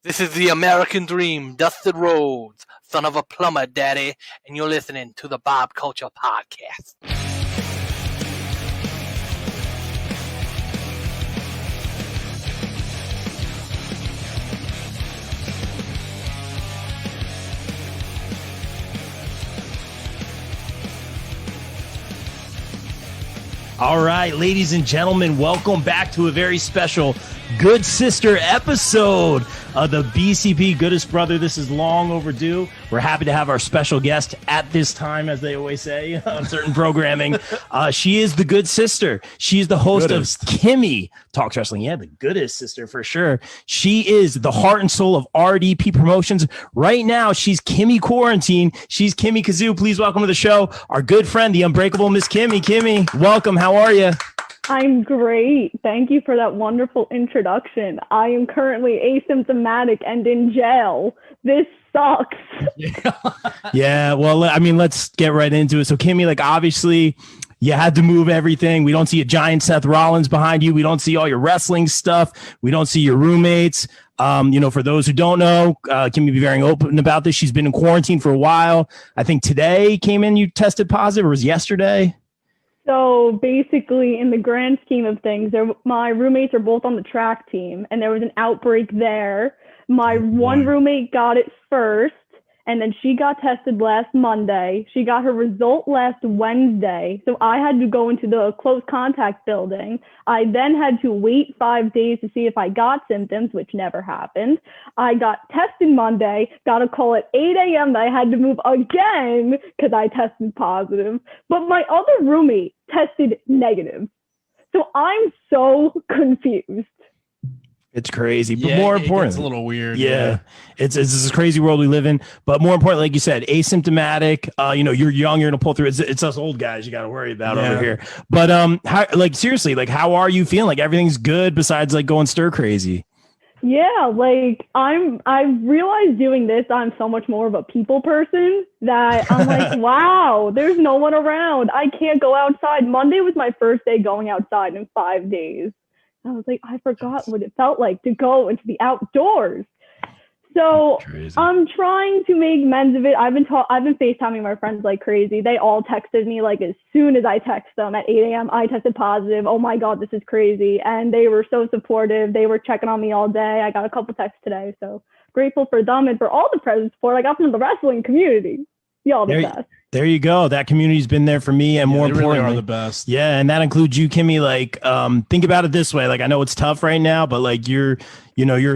This is the American Dream, Dustin Rhodes, son of a plumber, daddy, and you're listening to the Bob Culture Podcast. All right, ladies and gentlemen, welcome back to a very special Good Sister episode of the BCP Goodest Brother. This is long overdue. We're happy to have our special guest at this time, as they always say on certain programming. She is the Good Sister. She is the host of Kimmy Talks Wrestling. Yeah, the Goodest Sister for sure. She is the heart and soul of RDP Promotions. Right now, she's Kimmy Quarantine. She's Kimmy Kazoo. Please welcome to the show our good friend, the unbreakable Miss Kimmy. Kimmy, welcome. How are you? I'm great. Thank you for that wonderful introduction. I am currently asymptomatic and in jail. This sucks. Yeah, well, I mean, let's get right into it. So, Kimmy, like, obviously, you had to move everything. We don't see a giant Seth Rollins behind you. We don't see all your wrestling stuff. We don't see your roommates. For those who don't know, Kimmy be very open about this. She's been in quarantine for a while. I think today came in, you tested positive, or was yesterday? So basically, in the grand scheme of things, my roommates are both on the track team, and there was an outbreak there. My one roommate got it first, and then she got tested last Monday. She got her result last Wednesday. So I had to go into the close contact building. I then had to wait 5 days to see if I got symptoms, which never happened. I got tested Monday, got a call at 8 a.m. that I had to move again because I tested positive. But my other roommate tested negative. So I'm so confused. It's crazy, but more important, it's a little weird. Yeah. It's this crazy world we live in. But more important, like you said, asymptomatic. You're young, you're gonna pull through. It's us old guys you got to worry about over here. But seriously, like, how are you feeling? Like, everything's good besides like going stir crazy. Yeah, like I've realized doing this, I'm so much more of a people person that I'm like, wow, there's no one around. I can't go outside. Monday was my first day going outside in 5 days. I was like, I forgot what it felt like to go into the outdoors. So I'm trying to make amends of it. I've been FaceTiming my friends like crazy. They all texted me like as soon as I text them at 8 a.m. I tested positive. Oh my God, this is crazy. And they were so supportive. They were checking on me all day. I got a couple texts today. So grateful for them and for all the present support I got from the wrestling community. Y'all the best. There you go. That community's been there for me, and more importantly, really are the best. Yeah, and that includes you, Kimmy. Like, think about it this way. Like, I know it's tough right now, but like you're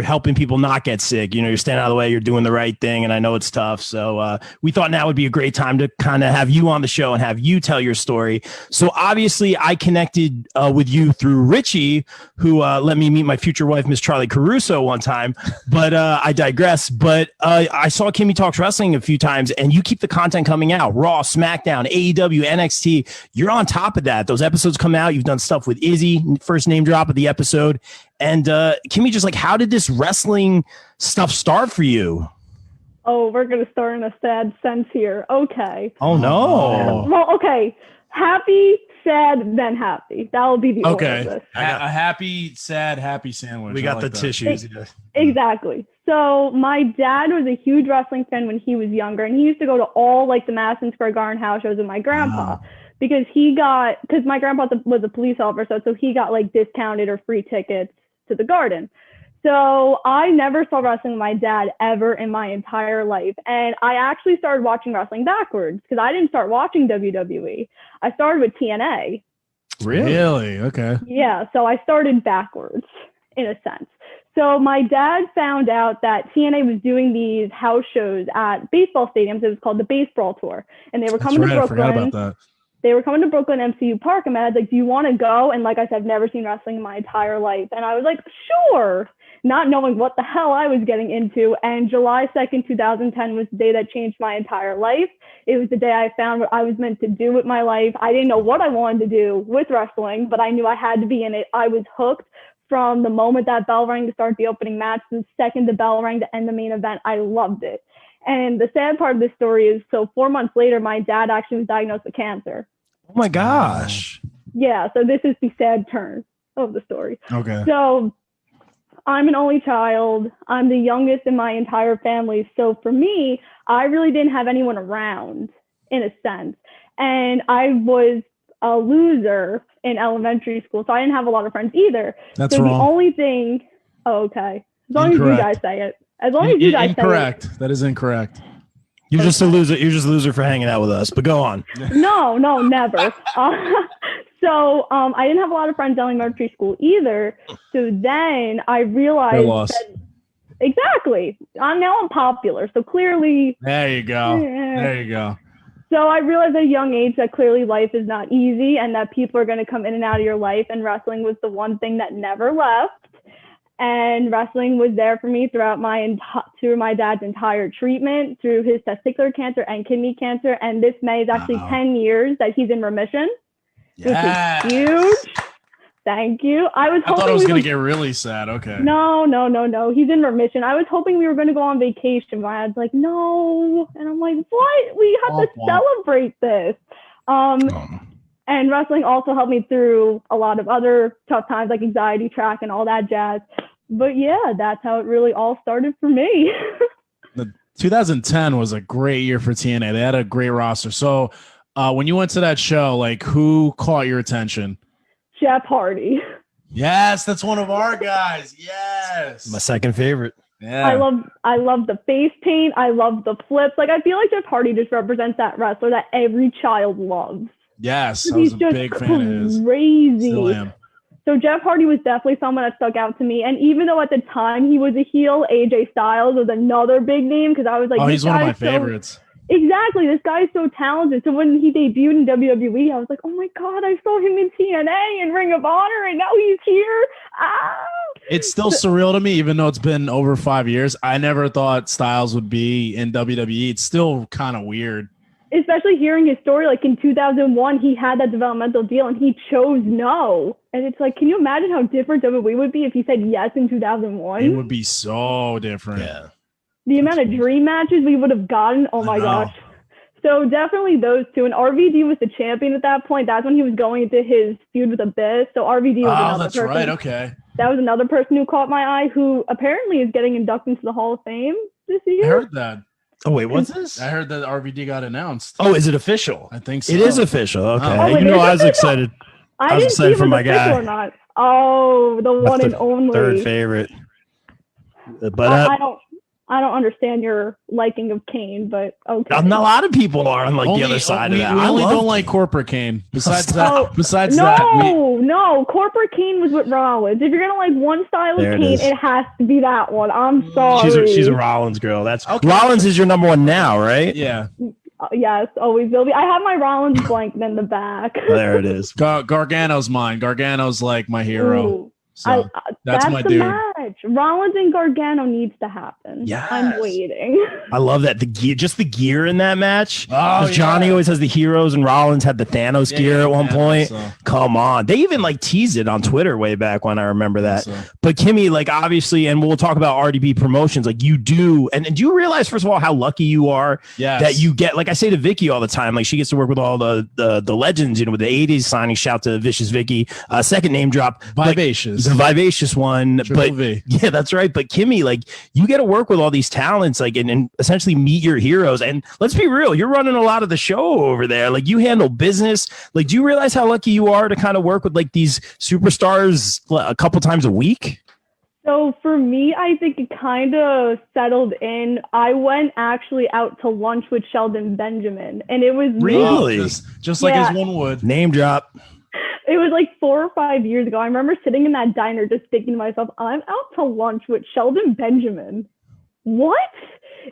helping people not get sick. You're standing out of the way. You're doing the right thing, and I know it's tough. So we thought now would be a great time to kind of have you on the show and have you tell your story. So obviously, I connected with you through Richie, who let me meet my future wife, Miss Charlie Caruso, one time. But I digress. But I saw Kimmy Talks Wrestling a few times, and you keep the content coming out. Raw, SmackDown, AEW, NXT. You're on top of that. Those episodes come out. You've done stuff with Izzy, first name drop of the episode. And Kimmy, just like, how did this wrestling stuff start for you? Oh, we're going to start in a sad sense here. Okay. Oh, no. Well, okay. Happy, sad, then happy. That'll be the order of this. A happy, sad, happy sandwich. We got the tissues. Exactly. So my dad was a huge wrestling fan when he was younger, and he used to go to all like the Madison Square Garden house shows with my grandpa. Because my grandpa was a police officer, so he got like discounted or free tickets to the Garden. So I never saw wrestling with my dad ever in my entire life. And I actually started watching wrestling backwards because I didn't start watching WWE. I started with TNA. Really? Okay. Yeah. So I started backwards in a sense. So my dad found out that TNA was doing these house shows at baseball stadiums. It was called the Baseball Tour. And they were coming to Brooklyn. I forgot about that. They were coming to Brooklyn MCU Park, and my dad's like, do you want to go? And like I said, I've never seen wrestling in my entire life. And I was like, sure, not knowing what the hell I was getting into. And July 2nd, 2010 was the day that changed my entire life. It was the day I found what I was meant to do with my life. I didn't know what I wanted to do with wrestling, but I knew I had to be in it. I was hooked from the moment that bell rang to start the opening match, the second the bell rang to end the main event. I loved it. And the sad part of this story is, so 4 months later, my dad actually was diagnosed with cancer. Oh my gosh. Yeah, so this is the sad turn of the story. Okay. So I'm an only child. I'm the youngest in my entire family. So for me, I really didn't have anyone around in a sense. And I was a loser in elementary school. So I didn't have a lot of friends either. That's so wrong. The only thing, okay. As long as you guys say it. As long as you guys incorrect. say it. That is incorrect. You're just a loser. You're just a loser for hanging out with us. But go on. No, never. So I didn't have a lot of friends in elementary school either. So then I realized that, exactly. Now I'm popular. So clearly. There you go. There you go. So I realized at a young age that clearly life is not easy and that people are going to come in and out of your life. And wrestling was the one thing that never left. And wrestling was there for me throughout through my dad's entire treatment, through his testicular cancer and kidney cancer. And this May is actually 10 years that he's in remission, which is huge. Thank you. I thought it was going to get really sad. Okay. No. He's in remission. I was hoping we were going to go on vacation. My dad's like, no. And I'm like, what? We have to celebrate this. And wrestling also helped me through a lot of other tough times, like anxiety track and all that jazz. But yeah, that's how it really all started for me. 2010 was a great year for TNA. They had a great roster. So when you went to that show, like, who caught your attention? Jeff Hardy. Yes, that's one of our guys. Yes. My second favorite. Yeah. I love the face paint. I love the flips. Like, I feel like Jeff Hardy just represents that wrestler that every child loves. Yes, I was a big fan of his. Crazy. Still am. So Jeff Hardy was definitely someone that stuck out to me. And even though at the time he was a heel, AJ Styles was another big name because I was like, he's one of my favorites. Exactly. This guy's so talented. So when he debuted in WWE, I was like, oh my God, I saw him in TNA and Ring of Honor, and now he's here. It's still surreal to me, even though it's been over 5 years. I never thought Styles would be in WWE. It's still kind of weird. Especially hearing his story, like in 2001, he had that developmental deal and he chose no. And it's like, can you imagine how different WWE would be if he said yes in 2001? It would be so different. Yeah. The amount of dream matches we would have gotten. Oh my gosh. So definitely those two. And RVD was the champion at that point. That's when he was going into his feud with Abyss. So RVD was another person. Right. Okay. That was another person who caught my eye, who apparently is getting inducted into the Hall of Fame this year. I heard that. Oh, wait, what's this? I heard that RVD got announced. Oh, is it official? I think so. It is official. Okay. I was excited. I was didn't excited see for if it was my official guy. or not. Oh, the one and only. Third favorite. But I don't understand your liking of Kane, but okay. A lot of people are on the other side of that. We only don't like Corporate Kane. Besides that, no, Corporate Kane was with Rollins. If you're gonna like one style of Kane, it has to be that one. I'm sorry. She's a Rollins girl. That's okay. Rollins is your number one now, right? Yeah. Yes, always will be. I have my Rollins blank in the back. There it is. Gargano's mine. Gargano's like my hero. Ooh. So that's my dude. Match. Rollins and Gargano needs to happen. Yes. I'm waiting. I love that. The gear in that match. Oh, Johnny always has the heroes and Rollins had the Thanos gear at one point. So. Come on. They even teased it on Twitter way back when. I remember that. But Kimmy, obviously, and we'll talk about RDB promotions, you do. And do you realize, first of all, how lucky you are that you get, I say to Vicky all the time, she gets to work with all the legends, with the 80s signing. Shout to Vicious Vicky. Second name drop. Vivacious. The Vivacious one. Triple V. Yeah, that's right. But Kimmy, you get to work with all these talents, and essentially meet your heroes. And let's be real, you're running a lot of the show over there. You handle business. Do you realize how lucky you are to kind of work with these superstars a couple times a week? So for me, I think it kind of settled in. I went actually out to lunch with Sheldon Benjamin, and it was really just like as one would. Name drop. It was 4 or 5 years ago. I remember sitting in that diner just thinking to myself, I'm out to lunch with Sheldon Benjamin. What?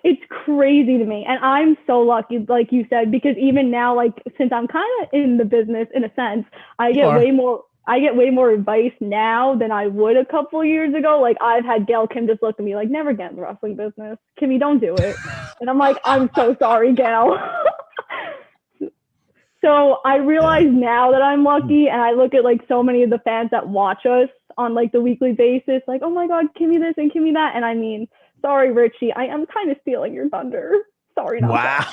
It's crazy to me. And I'm so lucky, like you said, because even now, since I'm kind of in the business in a sense, I get way more advice now than I would a couple years ago. I've had Gail Kim just look at me never get in the wrestling business. Kimmy, don't do it. And I'm I'm so sorry, Gail. So I realize now that I'm lucky, and I look at so many of the fans that watch us on the weekly basis, oh my God, Kimmy this and Kimmy that. And I mean, sorry, Richie, I am kind of stealing your thunder. Sorry, not wow.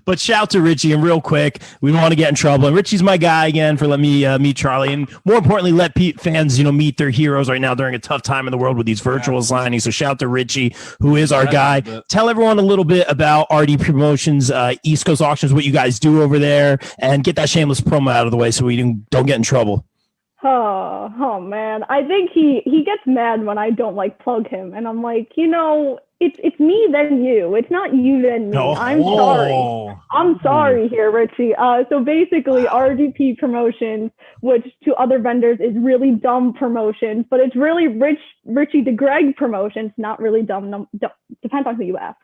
But shout to Richie, and real quick, we don't want to get in trouble. And Richie's my guy again for letting me meet Charlie, and more importantly, let fans meet their heroes right now during a tough time in the world with these virtual signings. So shout to Richie, who is our guy. Tell everyone a little bit about RD Promotions, East Coast Auctions, what you guys do over there, and get that shameless promo out of the way so we don't get in trouble. Oh man, I think he gets mad when I don't plug him, and I'm like, it's me then you. It's not you then me. I'm sorry. I'm sorry here, Richie. So basically, RDP Promotions, which to other vendors is really dumb promotions, but it's really Richie DeGreg Promotions, not really dumb. Depends on who you ask.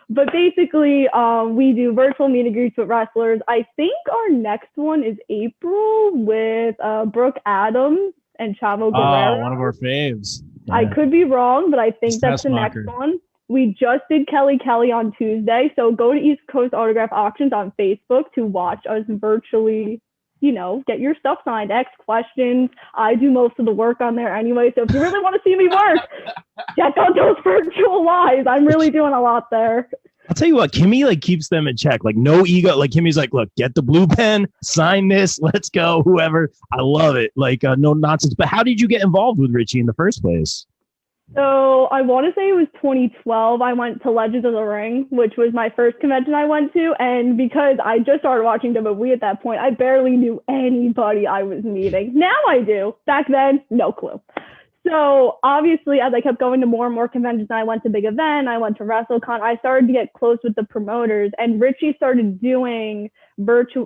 But basically, we do virtual meet and greets with wrestlers. I think our next one is April with Brooke Adams and Chavo Guerrero. Oh, one of our faves. Yeah. I could be wrong, but I think that's the next one. We just did Kelly on Tuesday. So go to East Coast Autograph Auctions on Facebook to watch us virtually, get your stuff signed, ask questions. I do most of the work on there anyway. So if you really want to see me work, check out those virtual lives. I'm really doing a lot there. I'll tell you what, Kimmy keeps them in check. No ego. Kimmy's look, get the blue pen, sign this, let's go, whoever. I love it. No nonsense. But how did you get involved with Richie in the first place? So I want to say it was 2012. I went to Legends of the Ring, which was my first convention I went to. And because I just started watching WWE at that point, I barely knew anybody I was meeting. Now I do. Back then, no clue. So obviously, as I kept going to more and more conventions, and I went to Big Event, I went to WrestleCon, I started to get close with the promoters, and Richie started doing in-person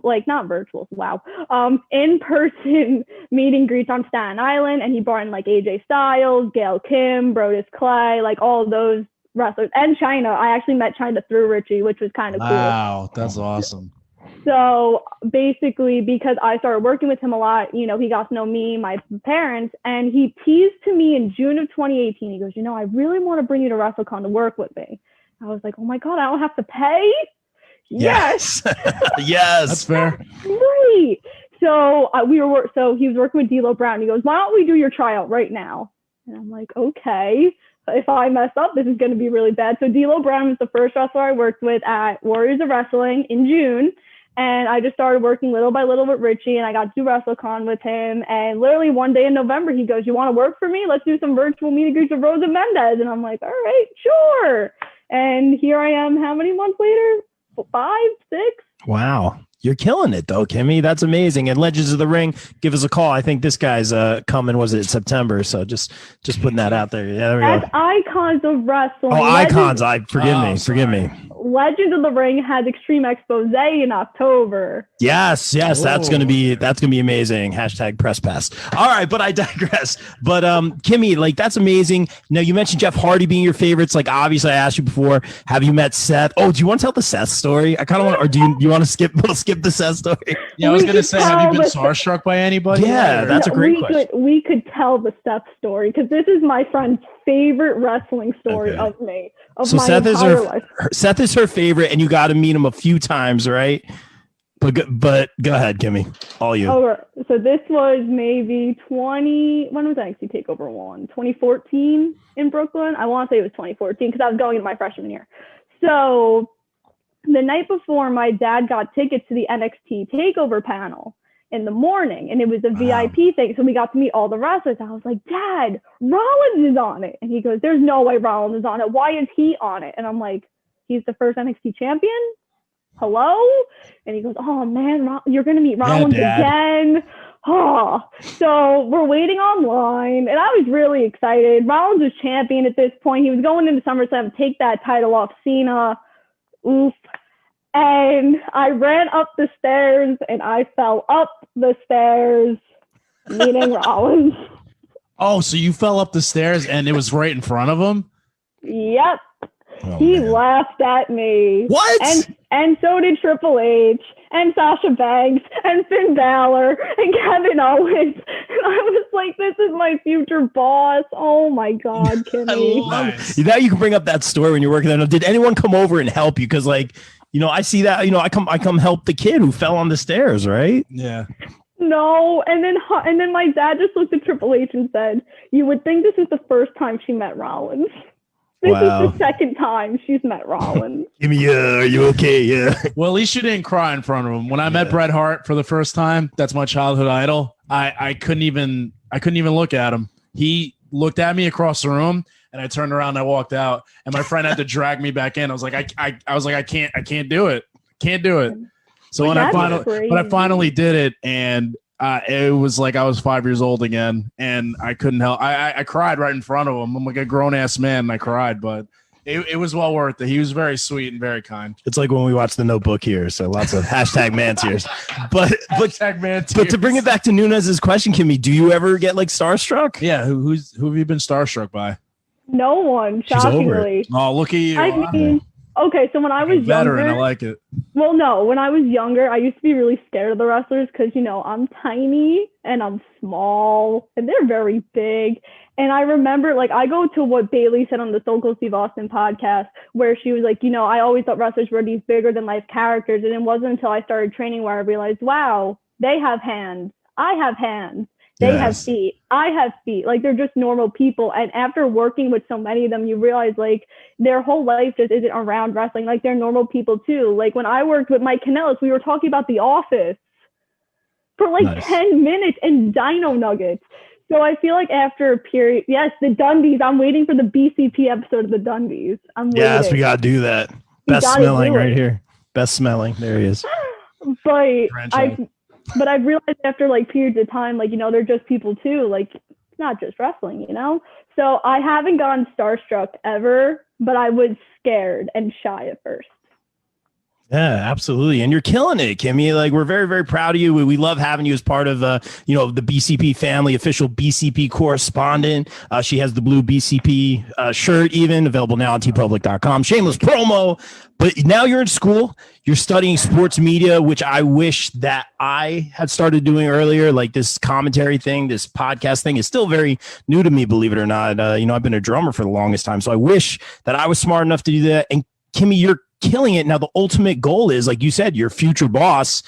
meet and greets on Staten Island, and he brought in AJ Styles, Gail Kim, Brodus Clay, all of those wrestlers, and China. I actually met China through Richie, which was kind of cool. Wow, that's awesome. So basically, because I started working with him a lot, he got to know me, my parents, and he teased to me in June of 2018. He goes, I really want to bring you to WrestleCon to work with me. I was like, oh my God, I don't have to pay? Yes. Yes. That's fair. Great. So he was working with D'Lo Brown. He goes, why don't we do your tryout right now? And I'm like, okay. If I mess up, this is going to be really bad. So D'Lo Brown was the first wrestler I worked with at Warriors of Wrestling in June. And I just started working little by little with Richie, and I got to do WrestleCon with him. And literally one day in November, he goes, you want to work for me? Let's do some virtual meet and greets with Rosa Mendez. And I'm like, all right, sure. And here I am, how many months later? 5, 6? Wow. You're killing it, though, Kimmy. That's amazing. And Legends of the Ring, give us a call. I think this guy's coming, was it September? So just putting that out there. Yeah, there we go. That's Icons of Wrestling. Oh, Icons. Forgive me. Legends of the Ring has Extreme Expose in October. Yes, that's gonna be amazing. # press pass. All right, but I digress. But Kimmy, that's amazing. Now you mentioned Jeff Hardy being your favorites. Obviously, I asked you before. Have you met Seth? Oh, do you want to tell the Seth story? I kind of want, or do you want to skip the Seth story? Yeah, I was gonna say, have you been starstruck by anybody? Yeah, that's a great question. We could tell the Seth story because this is my friend's favorite wrestling story of me. So Seth is her favorite, and you got to meet him a few times, right? But go ahead, Kimmy. All you. So this was maybe when was NXT TakeOver 1? 2014 in Brooklyn. I want to say it was 2014 because I was going into my freshman year. So the night before, my dad got tickets to the NXT TakeOver panel in the morning, and it was a VIP thing. So we got to meet all the wrestlers. I was like, Dad, Rollins is on it. And he goes, there's no way Rollins is on it. Why is he on it? And I'm like, he's the first NXT champion? Hello? And he goes, oh man, you're going to meet Rollins again. Oh, so we're waiting online, and I was really excited. Rollins was champion at this point. He was going into SummerSlam to take that title off Cena. Oof. And I ran up the stairs, and I fell up the stairs, meeting Rollins. Oh, so you fell up the stairs, and it was right in front of him? Yep. He laughed at me. What? And so did Triple H, and Sasha Banks, and Finn Balor, and Kevin Owens. And I was like, this is my future boss. Oh my God, Kimmy. Nice. Now you can bring up that story when you're working there. Did anyone come over and help you? Because I see that, I come help the kid who fell on the stairs, right? Yeah. No, and then my dad just looked at Triple H and said, you would think this is the first time she met Rollins. This Wow. is the second time she's met Rollins. Kimmy, are you okay? Yeah. Well, at least you didn't cry in front of him. When I met Bret Hart for the first time, that's my childhood idol. I couldn't even look at him. He looked at me across the room, and I turned around and I walked out. And my friend had to drag me back in. I was like, I can't do it. Can't do it. So when I finally did it, and it was like I was 5 years old again, and I couldn't help. I cried right in front of him. I'm like a grown ass man, and I cried, but it was well worth it. He was very sweet and very kind. It's like when we watch The Notebook here, so lots of hashtag man tears. But to bring it back to Nunez's question, Kimmy, do you ever get like starstruck? Yeah, who have you been starstruck by? No one, shockingly. Oh, look at you. I mean, okay, so when I was veteran, younger, I like it. Well, no, when I was younger, I used to be really scared of the wrestlers because, I'm tiny and I'm small and they're very big. And I remember, like, I go to what Bailey said on the Stone Cold Steve Austin podcast, where she was like, I always thought wrestlers were these bigger than life characters. And it wasn't until I started training where I realized, wow, they have hands. I have hands. They have feet. I have feet. Like, they're just normal people. And after working with so many of them, you realize, like, their whole life just isn't around wrestling. Like, they're normal people, too. Like, when I worked with Mike Kanellis, we were talking about The Office for, like, 10 minutes and Dino Nuggets. So I feel like after a period, yes, the Dundies. I'm waiting for the BCP episode of the Dundies. Yes, we got to do that. Best smelling right here. Best smelling. There he is. But I've realized after like periods of time, like, they're just people too. Like, it's not just wrestling, So I haven't gone starstruck ever, but I was scared and shy at first. Yeah, absolutely. And you're killing it, Kimmy. Like, we're very, very proud of you. We love having you as part of, the BCP family, official BCP correspondent. She has the blue BCP shirt, even available now on tpublic.com. Shameless promo. But now you're in school. You're studying sports media, which I wish that I had started doing earlier. Like, this commentary thing, this podcast thing is still very new to me, believe it or not. I've been a drummer for the longest time. So I wish that I was smart enough to do that. And Kimmy, you're killing it. Now, the ultimate goal is, like you said, your future boss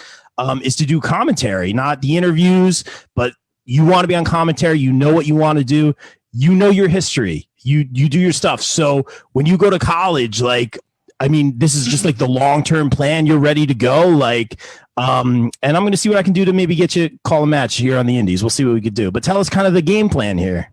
is to do commentary, not the interviews, but you want to be on commentary. You know what you want to do. You know your history. You do your stuff. So when you go to college, like, I mean, this is just like the long-term plan. You're ready to go. Like, and I'm going to see what I can do to maybe get you call a match here on the Indies. We'll see what we could do. But tell us kind of the game plan here.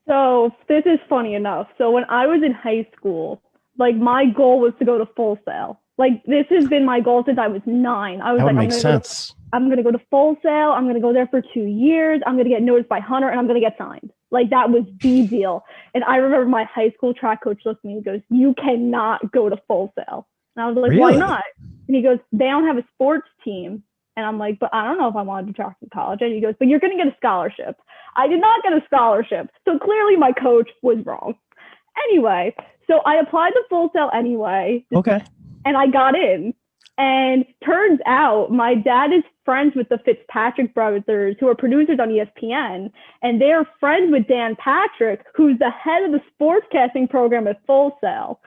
So this is funny enough. So when I was in high school, like, my goal was to go to Full Sail. Like, this has been my goal since I was 9. I was that like, makes sense. I'm going to go to Full Sail. I'm going to go there for 2 years. I'm going to get noticed by Hunter, and I'm going to get signed. Like, that was the deal. And I remember my high school track coach looked at me and goes, you cannot go to Full Sail. And I was like, really? Why not? And he goes, they don't have a sports team. And I'm like, but I don't know if I want to do track in college. And he goes, but you're going to get a scholarship. I did not get a scholarship. So clearly my coach was wrong. Anyway, so I applied to Full Sail anyway. Okay. And I got in. And turns out my dad is friends with the Fitzpatrick brothers, who are producers on ESPN. And they're friends with Dan Patrick, who's the head of the sportscasting program at Full Sail.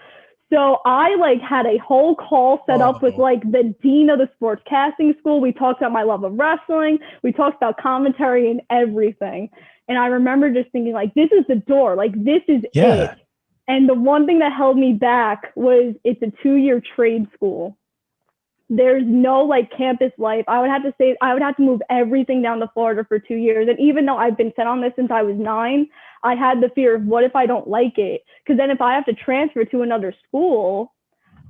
So I had a whole call set up with the dean of the sportscasting school. We talked about my love of wrestling. We talked about commentary and everything. And I remember just thinking, this is the door. This is it. And the one thing that held me back was it's a 2-year trade school. There's no campus life. I would have to move everything down to Florida for 2 years. And even though I've been set on this since I was 9, I had the fear of what if I don't like it? Because then if I have to transfer to another school,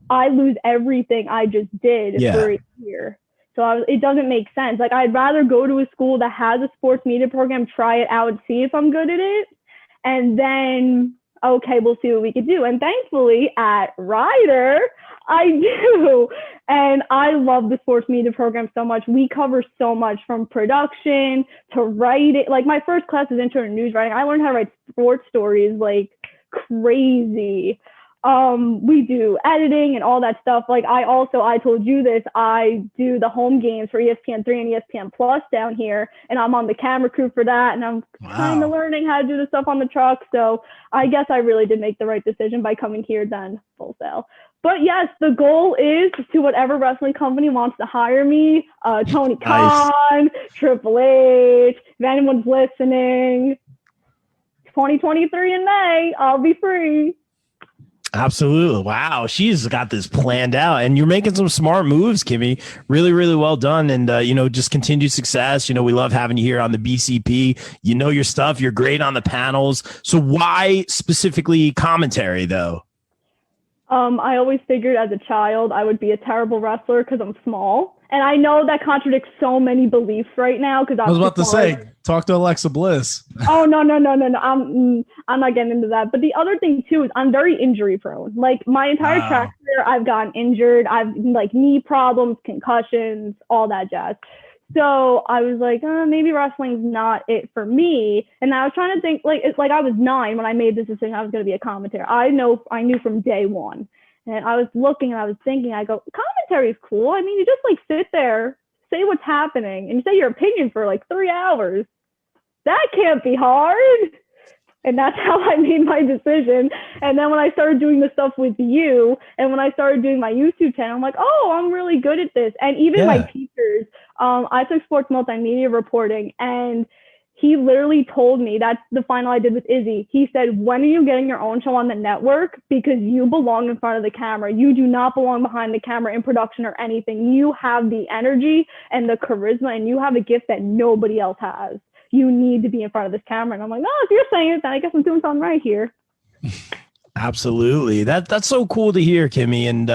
I lose everything I just did for a year. So it doesn't make sense. I'd rather go to a school that has a sports media program, try it out, see if I'm good at it. And then, okay, we'll see what we can do. And thankfully at Ryder, I do. And I love the sports media program so much. We cover so much, from production to writing. My first class is intro to news writing. I learned how to write sports stories like crazy. We do editing and all that stuff. I told you this, I do the home games for ESPN3 and ESPN Plus down here, and I'm on the camera crew for that, and I'm kind of learning how to do the stuff on the truck. So I guess I really did make the right decision by coming here then Full Sail. But yes, the goal is to whatever wrestling company wants to hire me, Tony Khan, Triple H, if anyone's listening, 2023 in May, I'll be free. Absolutely. Wow. She's got this planned out and you're making some smart moves, Kimmy. Really, really well done. And, just continued success. We love having you here on the BCP. You know your stuff. You're great on the panels. So why specifically commentary, though? I always figured as a child I would be a terrible wrestler because I'm small. And I know that contradicts so many beliefs right now. Because I was about to say, talk to Alexa Bliss. Oh, no. I'm not getting into that. But the other thing, too, is I'm very injury prone. Like, my entire track career, I've gotten injured. I've, knee problems, concussions, all that jazz. So I was like, maybe wrestling's not it for me. And I was trying to think, it's like I was 9 when I made this decision I was going to be a commentator. I knew from day one. And I was looking and I was thinking, I go, commentary is cool. I mean, you just sit there, say what's happening, and you say your opinion for 3 hours. That can't be hard. And that's how I made my decision. And then when I started doing the stuff with you, and when I started doing my YouTube channel, I'm like, oh, I'm really good at this. And even my teachers, I took sports multimedia reporting, and he literally told me, that's the final I did with Izzy. He said, when are you getting your own show on the network? Because you belong in front of the camera. You do not belong behind the camera in production or anything. You have the energy and the charisma, and you have a gift that nobody else has. You need to be in front of this camera. And I'm like, oh, if you're saying it, then I guess I'm doing something right here. Absolutely. That's so cool to hear, Kimmy. And,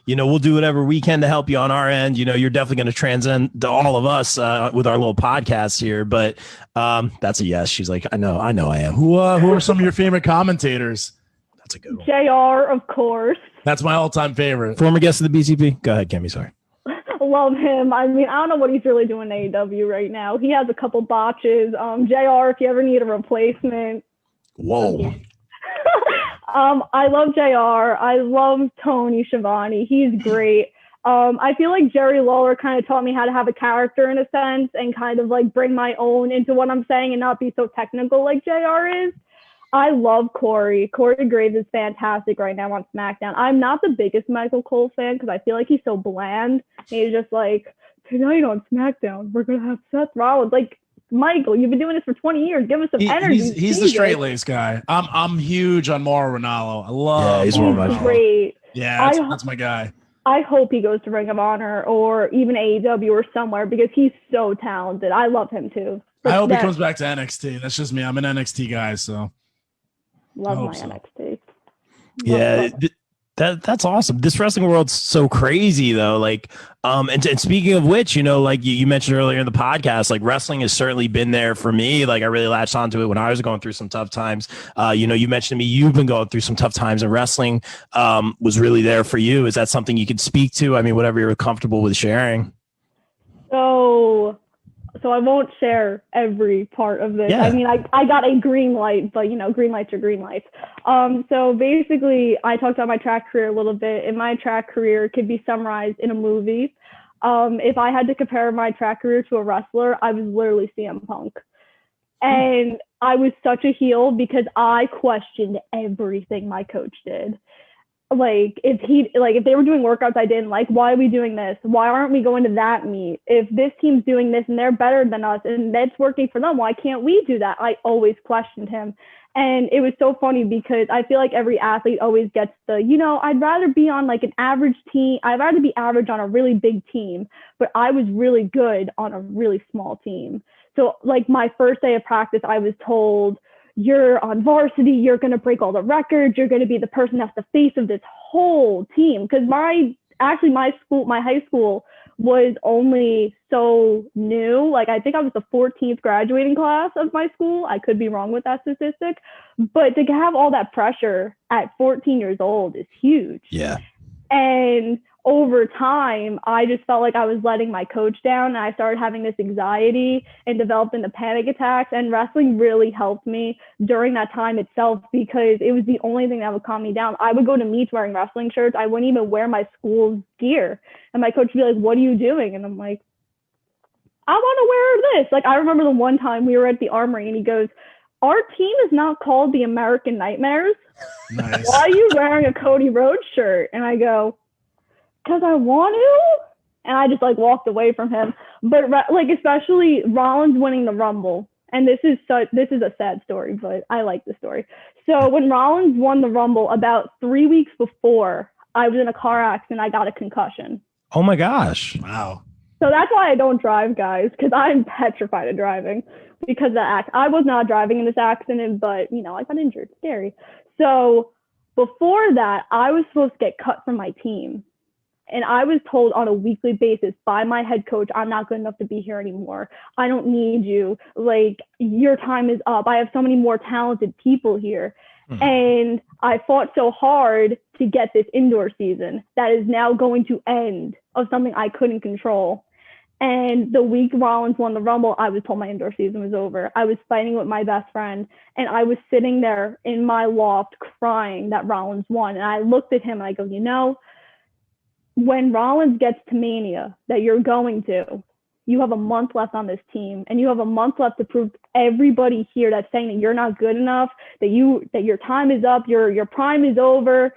we'll do whatever we can to help you on our end. You're definitely going to transcend to all of us with our little podcast here. But that's a yes. She's like, I know I am. Who are some of your favorite commentators? That's a good one. JR, of course. That's my all-time favorite. Former guest of the BCP. Go ahead, Kimmy. Sorry. Love him. I mean, I don't know what he's really doing in AEW right now. He has a couple botches. JR, if you ever need a replacement. Whoa. I love JR. I love Tony Schiavone. He's great. I feel like Jerry Lawler kind of taught me how to have a character in a sense and kind of bring my own into what I'm saying and not be so technical like JR is. I love Corey. Corey Graves is fantastic right now on SmackDown. I'm not the biggest Michael Cole fan because I feel like he's so bland. He's just tonight on SmackDown, we're going to have Seth Rollins. Michael, you've been doing this for 20 years. Give us some energy. He's the straight lace guy. I'm huge on Mauro Ranallo. I love. He's one of my great. Yeah, that's my guy. I hope he goes to Ring of Honor or even AEW or somewhere because he's so talented. I love him too. I hope he comes back to NXT. That's just me. I'm an NXT guy, so. Love my NXT. Yeah, that's awesome. This wrestling world's so crazy though. And speaking of which, you mentioned earlier in the podcast, wrestling has certainly been there for me. I really latched onto it when I was going through some tough times. You mentioned to me you've been going through some tough times, and wrestling was really there for you. Is that something you could speak to? I mean, whatever you're comfortable with sharing. So I won't share every part of this. Yeah. I mean, I got a green light, but green lights are green lights. So basically I talked about my track career a little bit, and my track career could be summarized in a movie. If I had to compare my track career to a wrestler, I was literally CM Punk. And I was such a heel because I questioned everything my coach did. If they were doing workouts I didn't like, why are we doing this? Why aren't we going to that meet? If this team's doing this and they're better than us and that's working for them, why can't we do that? I always questioned him. And it was so funny because I feel like every athlete always gets I'd rather be on an average team. I'd rather be average on a really big team, but I was really good on a really small team. So my first day of practice, I was told, you're on varsity, you're going to break all the records, you're going to be the person that's the face of this whole team. Because my high school was only so new. I think I was the 14th graduating class of my school. I could be wrong with that statistic, but to have all that pressure at 14 years old is huge. Yeah. And over time, I just felt like I was letting my coach down, and I started having this anxiety and developing the panic attacks. And wrestling really helped me during that time itself because it was the only thing that would calm me down. I would go to meets wearing wrestling shirts. I wouldn't even wear my school's gear. And my coach would be like, what are you doing? And I'm like, I want to wear this. I remember the one time we were at the Armory and he goes, our team is not called the American Nightmares. Nice. Why are you wearing a Cody Rhodes shirt? And I go, because I want to. And I just walked away from him. But especially Rollins winning the Rumble and this is a sad story, but I like the story. So when Rollins won the Rumble, about 3 weeks before, I was in a car accident. I got a concussion. Oh my gosh! Wow. So that's why I don't drive, guys, because I'm petrified of driving because of that. I was not driving in this accident, but I got injured. Scary. So before that, I was supposed to get cut from my team. And I was told on a weekly basis by my head coach, I'm not good enough to be here anymore. I don't need you. Like, your time is up. I have so many more talented people here. And I fought so hard to get this indoor season that is now going to end of something I couldn't control. And the week Rollins won the Rumble, I was told my indoor season was over. I was fighting with my best friend, and I was sitting there in my loft crying that Rollins won. And I looked at him and I go, when Rollins gets to Mania that you're going to, you have a month left on this team, and you have a month left to prove to everybody here that's saying that you're not good enough, that your time is up, your prime is over.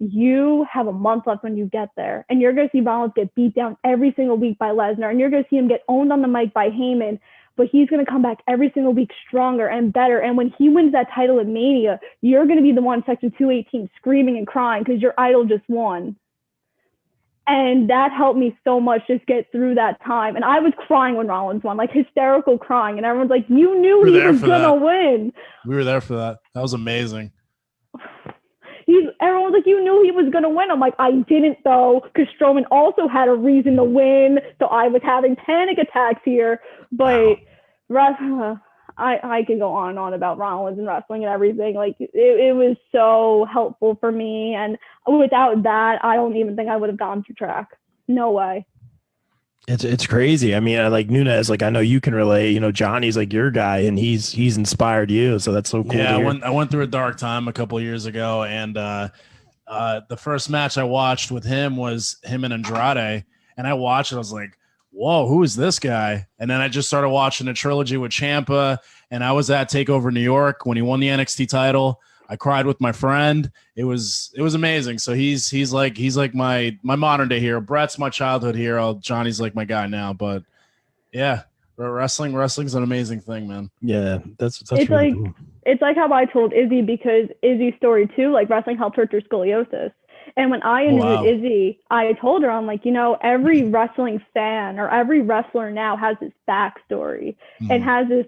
You have a month left when you get there, and you're going to see Rollins get beat down every single week by Lesnar, and you're going to see him get owned on the mic by Heyman, but he's going to come back every single week stronger and better. And when he wins that title at Mania, you're going to be the one in Section 218 screaming and crying because your idol just won. And that helped me so much just get through that time. And I was crying when Rollins won, like hysterical crying. And everyone's like, you knew he was going to win. We were there for that. That was amazing. Everyone's like, you knew he was going to win. I'm like, I didn't, though, because Strowman also had a reason to win. So I was having panic attacks here. But I can go on and on about Rollins and wrestling and everything. Like, it was so helpful for me. And without that, I don't even think I would have gone through track. No way. It's crazy. I mean, like Nunez, like I know you can relate. Johnny's like your guy, and he's inspired you. So that's so cool. Yeah, I went through a dark time a couple of years ago, and the first match I watched with him was him and Andrade, and I watched it. I was like, whoa, who is this guy? And then I just started watching a trilogy with Ciampa, and I was at TakeOver New York when he won the NXT title. I cried with my friend. It was amazing. So he's like my modern day hero. Brett's my childhood hero. Johnny's like my guy now. But yeah, wrestling's an amazing thing, man. Yeah, that's it's really like cool. It's like how I told Izzy, because Izzy's story too, like wrestling helped her through scoliosis. And when I interviewed Izzy, I told her, I'm like, every wrestling fan or every wrestler now has this backstory and has this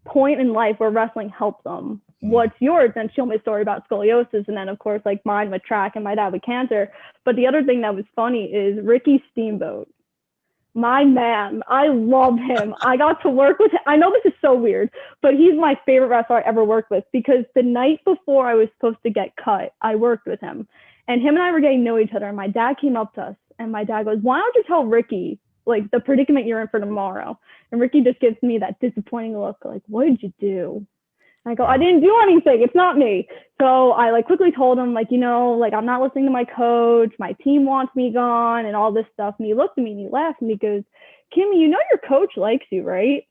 point in life where wrestling helps them. What's yours? And she told me a story about scoliosis, and then of course like mine with track and my dad with cancer. But the other thing that was funny is Ricky Steamboat, my man. I love him. I got to work with him. I know this is so weird, but he's my favorite wrestler I ever worked with, because the night before I was supposed to get cut, I worked with him, and him and I were getting to know each other. And my dad came up to us, and my dad goes, "Why don't you tell Ricky like the predicament you're in for tomorrow?" And Ricky just gives me that disappointing look, like, "What did you do?" I go, "I didn't do anything. It's not me." So I like quickly told him, like, I'm not listening to my coach. My team wants me gone and all this stuff. And he looked at me and he laughed and he goes, "Kimmy, your coach likes you, right?"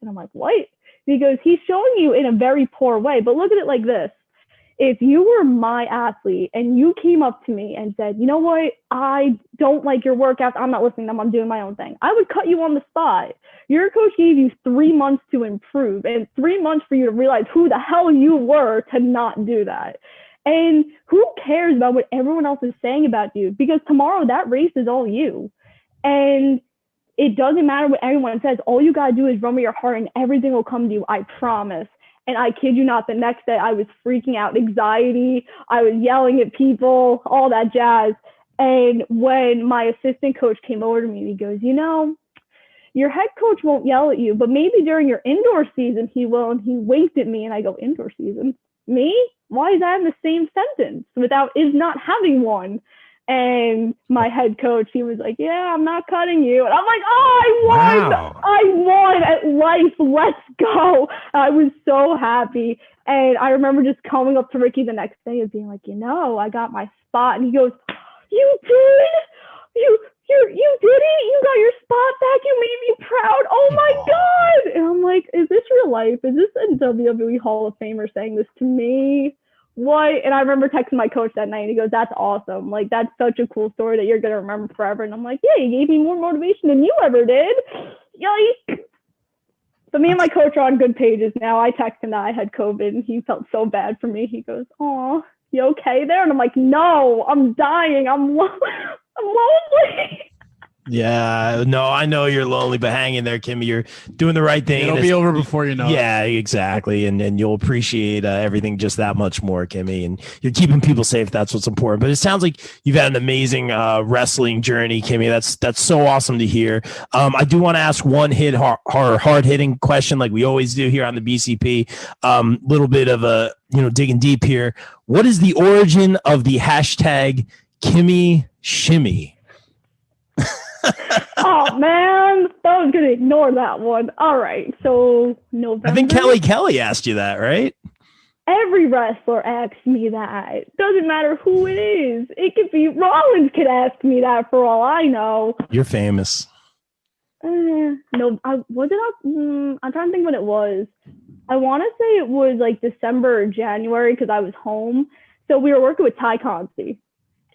And I'm like, "What?" And he goes, "He's showing you in a very poor way. But look at it like this. If you were my athlete and you came up to me and said, you know what, I don't like your workouts, I'm not listening to them, I'm doing my own thing, I would cut you on the spot. Your coach gave you 3 months to improve and 3 months for you to realize who the hell you were to not do that. And who cares about what everyone else is saying about you? Because tomorrow that race is all you. And it doesn't matter what anyone says. All you got to do is run with your heart and everything will come to you, I promise." And I kid you not, the next day I was freaking out, anxiety, I was yelling at people, all that jazz. And when my assistant coach came over to me, he goes, "Your head coach won't yell at you, but maybe during your indoor season he will." And he winked at me and I go, "Indoor season? Me? Why is that in the same sentence without is not having one?" And my head coach, he was like, "Yeah, I'm not cutting you." And I'm like, "Oh, I won! Wow. I won at life. Let's go." I was so happy. And I remember just coming up to Ricky the next day and being like, "I got my spot." And he goes, "You did? You did it? You got your spot back? You made me proud. Oh my God." And I'm like, "Is this real life? Is this a WWE Hall of Famer saying this to me? What?" And I remember texting my coach that night and he goes, "That's awesome. Like, that's such a cool story that you're going to remember forever." And I'm like, "Yeah, you gave me more motivation than you ever did." Yikes. But me and my coach are on good pages now. I texted him that I had COVID, and he felt so bad for me. He goes, "Aw, you okay there?" And I'm like, "No, I'm dying. I'm lonely." Yeah, no, I know you're lonely, but hang in there, Kimmy. You're doing the right thing. It'll be over before you know it. Yeah, exactly. And you'll appreciate everything just that much more, Kimmy. And you're keeping people safe. That's what's important. But it sounds like you've had an amazing wrestling journey, Kimmy. That's so awesome to hear. I do want to ask one hard hitting question, like we always do here on the BCP. Little bit of a digging deep here. What is the origin of the hashtag Kimmy Shimmy? Oh man, I was gonna ignore that one. All right, so November. I think Kelly asked you that, right? Every wrestler asks me that. Doesn't matter who it is. It could be Rollins. Could ask me that for all I know. You're famous. No, I'm trying to think when it was. I want to say it was like December or January because I was home. So we were working with Ty Conti.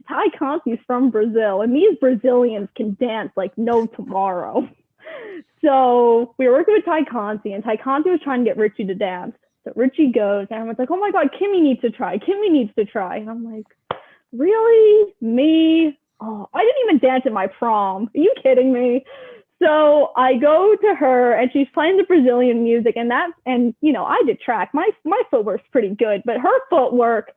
Ty Conti's from Brazil, and these Brazilians can dance like no tomorrow. So we were working with Ty Conti, and Ty Conti was trying to get Richie to dance. So Richie goes, and everyone's like, "Oh my God, Kimmy needs to try. Kimmy needs to try." And I'm like, "Really? Me? Oh, I didn't even dance at my prom. Are you kidding me?" So I go to her, and she's playing the Brazilian music, and I did track. My footwork's pretty good, but her footwork,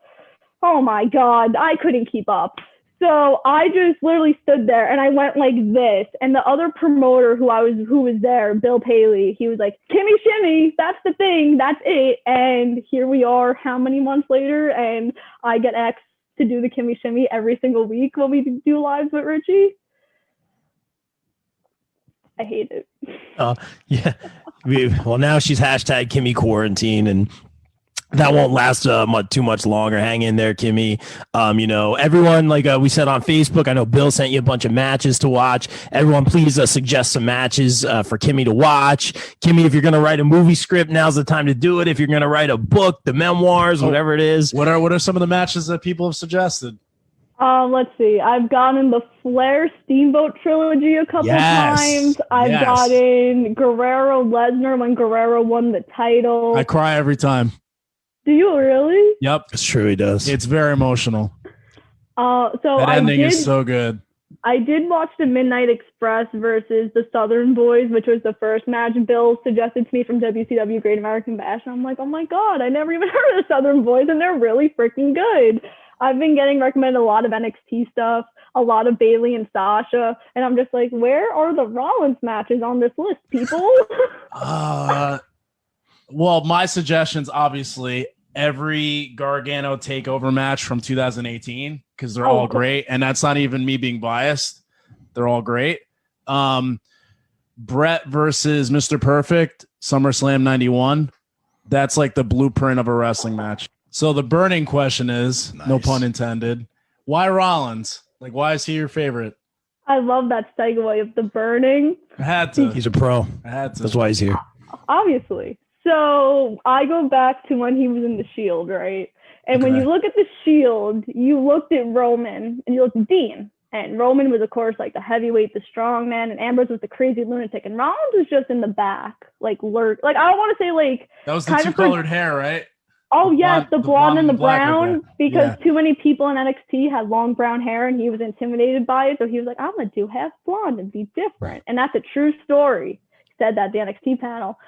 oh my God, I couldn't keep up. So I just literally stood there and I went like this. And the other promoter who was there, Bill Paley, he was like, "Kimmy Shimmy, that's the thing, that's it." And here we are, how many months later, and I get asked to do the Kimmy Shimmy every single week when we do lives with Richie. I hate it. Yeah. Well, now she's hashtag Kimmy Quarantine, and that won't last too much longer. Hang in there, Kimmy. Everyone, like we said on Facebook, I know Bill sent you a bunch of matches to watch. Everyone, please suggest some matches for Kimmy to watch. Kimmy, if you're going to write a movie script, now's the time to do it. If you're going to write a book, the memoirs, whatever it is. What are some of the matches that people have suggested? Let's see. I've gotten the Flair Steamboat trilogy a couple times. I've gotten Guerrero Lesnar when Guerrero won the title. I cry every time. Do you really? Yep. It's true, he does. It's very emotional. So that ending is so good. I did watch the Midnight Express versus the Southern Boys, which was the first match Bill suggested to me from WCW Great American Bash. And I'm like, oh my God, I never even heard of the Southern Boys, and they're really freaking good. I've been getting recommended a lot of NXT stuff, a lot of Bayley and Sasha, and I'm just like, where are the Rollins matches on this list, people? Well, my suggestions, obviously, every Gargano takeover match from 2018, because they're all great. And that's not even me being biased. They're all great. Brett versus Mr. Perfect, SummerSlam 91. That's like the blueprint of a wrestling match. So the burning question is, no pun intended, why Rollins? Like, why is he your favorite? I love that segue of the burning. I had to. He's a pro. I had to. That's why he's here. Obviously. So I go back to when he was in the Shield, right? And when you look at the Shield, you looked at Roman and you looked at Dean. And Roman was, of course, like the heavyweight, the strong man, and Ambrose was the crazy lunatic. And Rollins was just in the back, like I don't want to say like that was the two-colored hair, right? Oh yes, the blonde and the brown, because too many people in NXT had long brown hair, and he was intimidated by it. So he was like, "I'm gonna do half blonde and be different," and that's a true story. He said that at the NXT panel.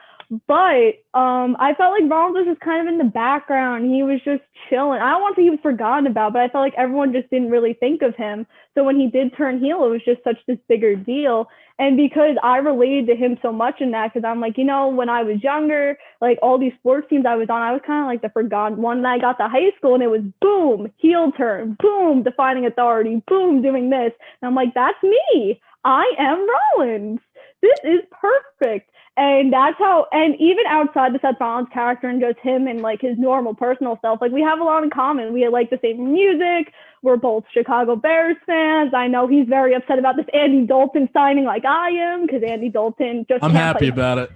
But I felt like Rollins was just kind of in the background. He was just chilling. I don't want to say he was forgotten about, but I felt like everyone just didn't really think of him. So when he did turn heel, it was just such this bigger deal. And because I related to him so much in that, because I'm like, when I was younger, like all these sports teams I was on, I was kind of like the forgotten one. And I got to high school and it was boom, heel turn, boom, defining authority, boom, doing this. And I'm like, that's me. I am Rollins. This is perfect. And that's how, and even outside the Seth Rollins character and just him and like his normal personal self, like we have a lot in common. We like the same music. We're both Chicago Bears fans. I know he's very upset about this Andy Dalton signing like I am, because Andy Dalton just I'm happy about it.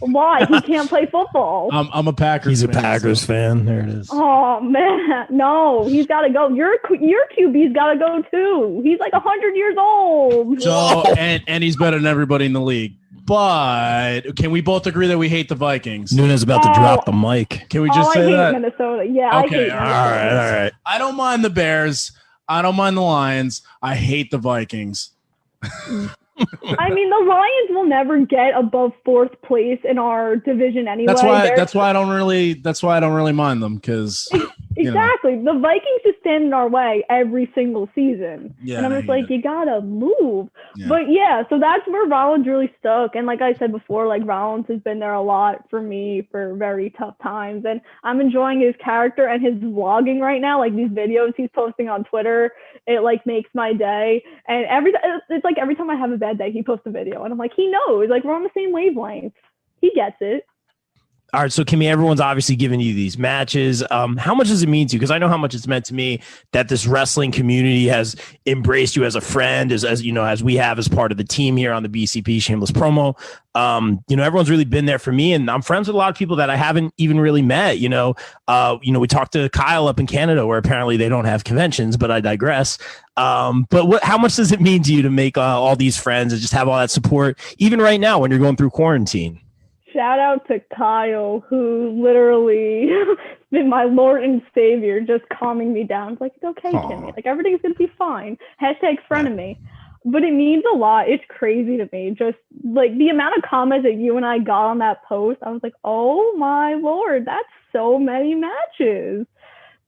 Why? He can't play football. I'm a Packers He's a fan, Packers fan. There it is. Oh, man. No, he's got to go. Your QB's got to go, too. He's like 100 years old. So, and he's better than everybody in the league. But can we both agree that we hate the Vikings? Nuna's about to drop the mic. Can we just say I hate that? Minnesota. Yeah, Okay, I hate Minnesota. All right. I don't mind the Bears. I don't mind the Lions. I hate the Vikings. I mean, the Lions will never get above 4th place in our division anyway. That's why I don't really mind them, because exactly. The Vikings just stand in our way every single season. Yeah, and I'm just like, you gotta move. Yeah. But yeah, so that's where Rollins really stuck. And like I said before, like Rollins has been there a lot for me for very tough times. And I'm enjoying his character and his vlogging right now. Like these videos he's posting on Twitter, it like makes my day. And it's like every time I have a bad day, he posts a video. And I'm like, he knows, like we're on the same wavelength. He gets it. All right, so Kimmy, everyone's obviously giving you these matches. How much does it mean to you? Because I know how much it's meant to me that this wrestling community has embraced you as a friend, as you know, as we have as part of the team here on the BCP Shameless Promo. Everyone's really been there for me, and I'm friends with a lot of people that I haven't even really met. We talked to Kyle up in Canada, where apparently they don't have conventions, but I digress. But how much does it mean to you to make all these friends and just have all that support, even right now when you're going through quarantine? Shout out to Kyle, who literally been my Lord and Savior, just calming me down. It's like, it's okay, Kimmy. Like, everything's going to be fine. #frenemy. But it means a lot. It's crazy to me. Just, like, the amount of comments that you and I got on that post, I was like, oh, my Lord, that's so many matches.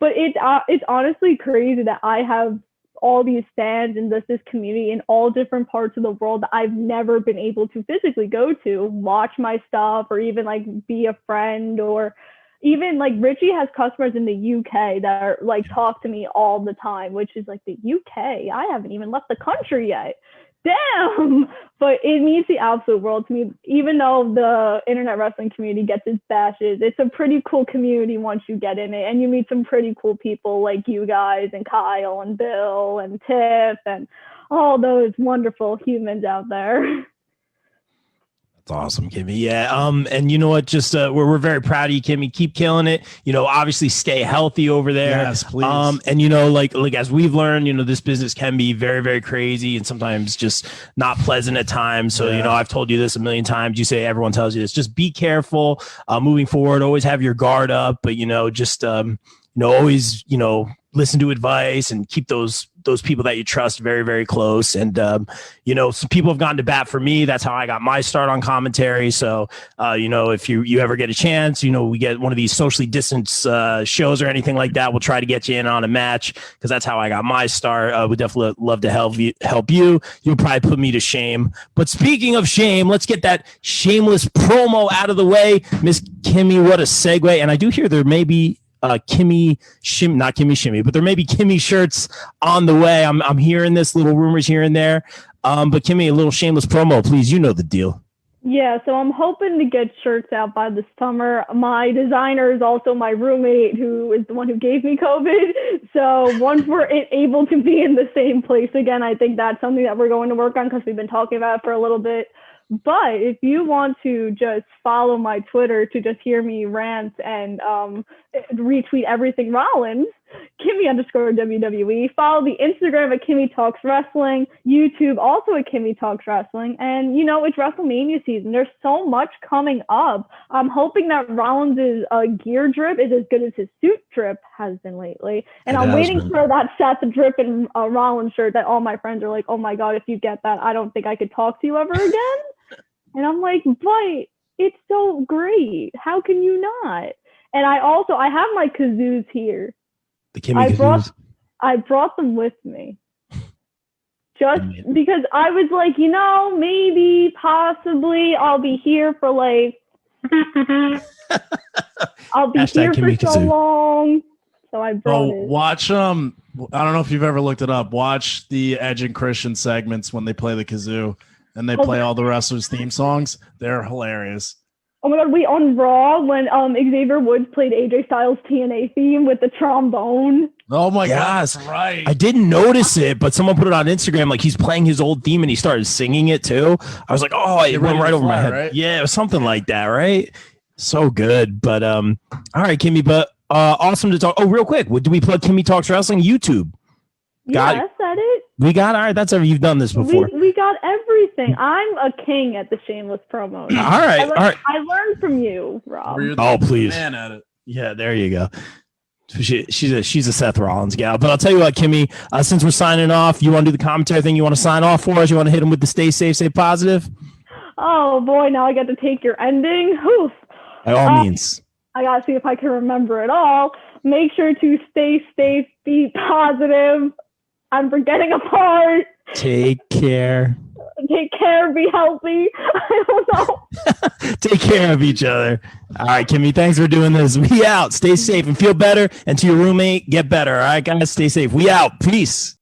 But it's honestly crazy that I have all these fans and this community in all different parts of the world that I've never been able to physically go to, watch my stuff, or even like be a friend, or even like Richie has customers in the UK that are like talk to me all the time, which is like the UK. I haven't even left the country yet. Damn. But it means the absolute world to me. Even though the internet wrestling community gets its bashes, it's a pretty cool community once you get in it, and you meet some pretty cool people like you guys and Kyle and Bill and Tiff and all those wonderful humans out there. Awesome, Kimmy. Yeah. And you know what? Just we're very proud of you, Kimmy. Keep killing it. Obviously stay healthy over there. Yes, please. And like as we've learned, this business can be very, very crazy and sometimes just not pleasant at times. So, I've told you this a million times. You say everyone tells you this. Just be careful moving forward. Always have your guard up, but just always listen to advice and keep those people that you trust very, very close. And, some people have gone to bat for me. That's how I got my start on commentary. So, if you ever get a chance, we get one of these socially distanced shows or anything like that, we'll try to get you in on a match, because that's how I got my start. Would definitely love to help you. You'll probably put me to shame. But speaking of shame, let's get that shameless promo out of the way. Miss Kimmy, what a segue. And I do hear there may be Kimmy Shimmy, not Kimmy Shimmy, but there may be Kimmy shirts on the way. I'm hearing this, little rumors here and there. But Kimmy, a little shameless promo, please. You know the deal. Yeah, so I'm hoping to get shirts out by the summer. My designer is also my roommate, who is the one who gave me COVID. So once we're able to be in the same place again, I think that's something that we're going to work on, because we've been talking about it for a little bit. But if you want to just follow my Twitter to just hear me rant and retweet everything Rollins, Kimmy_WWE. Follow the Instagram at Kimmy Talks Wrestling, YouTube also at Kimmy Talks Wrestling. And, it's WrestleMania season. There's so much coming up. I'm hoping that Rollins' gear drip is as good as his suit drip has been lately. And I'm waiting for that Seth drip and Rollins shirt that all my friends are like, oh my God, if you get that, I don't think I could talk to you ever again. And I'm like, but it's so great. How can you not? And I have my kazoos here. The Kimmy kazoos. I brought them with me. Just because I was like, maybe, possibly, I'll be here for like, I'll be here for so long. So I brought it. Watch I don't know if you've ever looked it up. Watch the Edge and Christian segments when they play the kazoo. And they play all the wrestlers' theme songs. They're hilarious. Oh my God, on Raw, when Xavier Woods played AJ Styles' TNA theme with the trombone. Oh my God, that's right. I didn't notice it, but someone put it on Instagram, like he's playing his old theme and he started singing it too. I was like, oh, it went right over my head. Right? Yeah, it was something like that, right? So good. But all right, Kimmy, but awesome to talk. Oh, real quick, do we plug Kimmy Talks Wrestling YouTube? Got yeah, it. I said it. We got all right. That's ever you've done this before. We got everything. I'm a king at the shameless promos. All right, all right. I learned from you, Rob. Oh, please. Man at it. Yeah, there you go. She's a Seth Rollins gal. But I'll tell you what, Kimmy, since we're signing off, you want to do the commentary thing? You want to sign off for us? You want to hit them with the stay safe, stay positive? Oh boy, now I got to take your ending. Oof. By all means. I gotta see if I can remember it all. Make sure to stay safe, be positive. I'm forgetting a part. Take care. Take care, be healthy. I don't know. Take care of each other. All right, Kimmy, thanks for doing this. We out. Stay safe and feel better. And to your roommate, get better. All right, guys, stay safe. We out. Peace.